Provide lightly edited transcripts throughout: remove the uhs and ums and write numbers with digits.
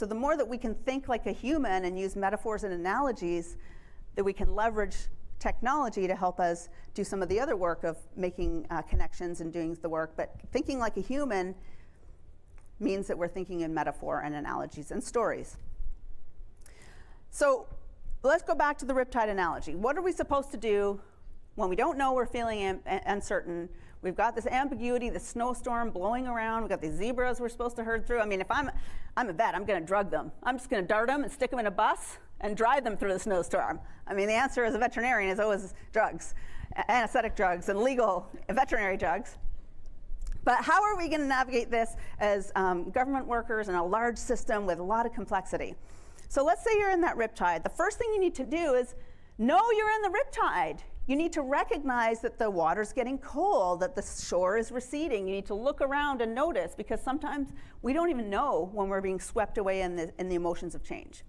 So the more that we can think like a human and use metaphors and analogies, that we can leverage technology to help us do some of the other work of making connections and doing the work. But thinking like a human means that we're thinking in metaphor and analogies and stories. So let's go back to the riptide analogy. What are we supposed to do when we don't know, we're feeling uncertain? We've got this ambiguity, the snowstorm blowing around. We've got these zebras we're supposed to herd through. I mean, if I'm a vet, I'm going to drug them. I'm just going to dart them and stick them in a bus and drive them through the snowstorm. I mean, the answer as a veterinarian is always drugs, anesthetic drugs, and legal veterinary drugs. But how are we going to navigate this as government workers in a large system with a lot of complexity? So let's say you're in that riptide. The first thing you need to do is know you're in the riptide. You need to recognize that the water's getting cold, that the shore is receding. You need to look around and notice, because sometimes we don't even know when we're being swept away in the emotions of change.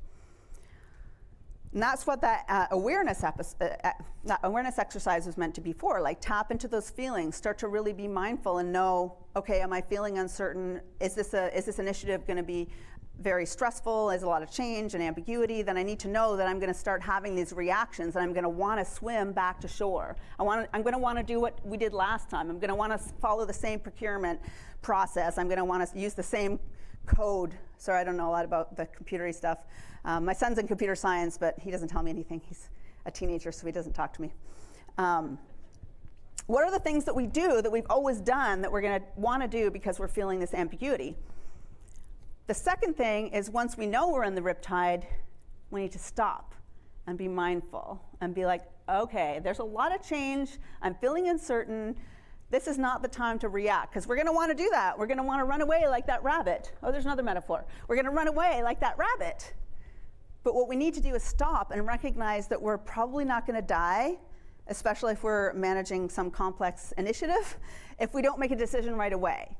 And that's what that awareness exercise was meant to be for. Like, tap into those feelings, start to really be mindful and know, okay, am I feeling uncertain? Is this initiative going to be very stressful? Is a lot of change and ambiguity? Then I need to know that I'm going to start having these reactions, and I'm going to want to swim back to shore. I'm going to want to do what we did last time. I'm going to want to follow the same procurement process. I'm going to want to use the same code. Sorry, I don't know a lot about the computery stuff. My son's in computer science, but he doesn't tell me anything. He's a teenager, so he doesn't talk to me. What are the things that we do that we've always done that we're going to want to do because we're feeling this ambiguity? The second thing is, once we know we're in the riptide, we need to stop and be mindful and be like, okay, there's a lot of change. I'm feeling uncertain. This is not the time to react, because we're going to want to do that. We're going to want to run away like that rabbit. Oh, there's another metaphor. We're going to run away like that rabbit. But what we need to do is stop and recognize that we're probably not going to die, especially if we're managing some complex initiative, if we don't make a decision right away.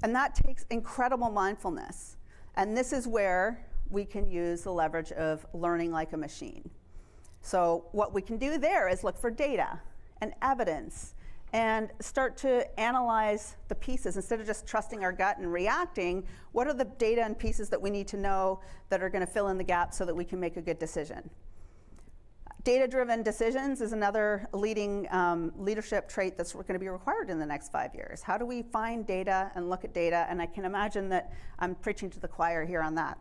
And that takes incredible mindfulness. And this is where we can use the leverage of learning like a machine. So what we can do there is look for data and evidence and start to analyze the pieces. Instead of just trusting our gut and reacting, what are the data and pieces that we need to know that are going to fill in the gaps so that we can make a good decision? Data-driven decisions is another leading leadership trait that's going to be required in the next 5 years. How do we find data and look at data? And I can imagine that I'm preaching to the choir here on that.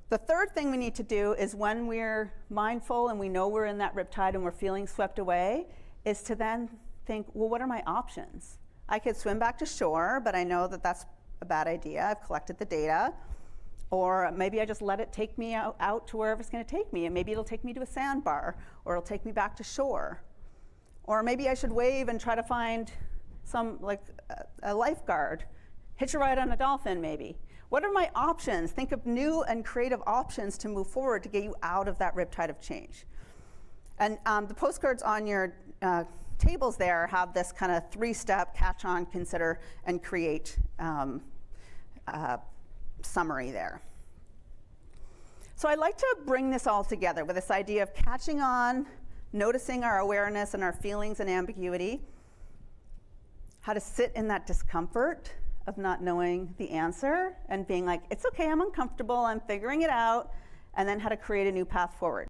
The third thing we need to do is, when we're mindful and we know we're in that riptide and we're feeling swept away, is to then think, well, what are my options? I could swim back to shore, but I know that that's a bad idea. I've collected the data. Or maybe I just let it take me out to wherever it's going to take me, and maybe it'll take me to a sandbar, or it'll take me back to shore. Or maybe I should wave and try to find some, like a lifeguard, hitch a ride on a dolphin maybe. What are my options? Think of new and creative options to move forward to get you out of that riptide of change. And the postcards on your tables there have this kind of 3-step catch on, consider, and create summary there. So I'd like to bring this all together with this idea of catching on, noticing our awareness and our feelings and ambiguity, how to sit in that discomfort of not knowing the answer and being like, it's okay, I'm uncomfortable, I'm figuring it out, and then how to create a new path forward.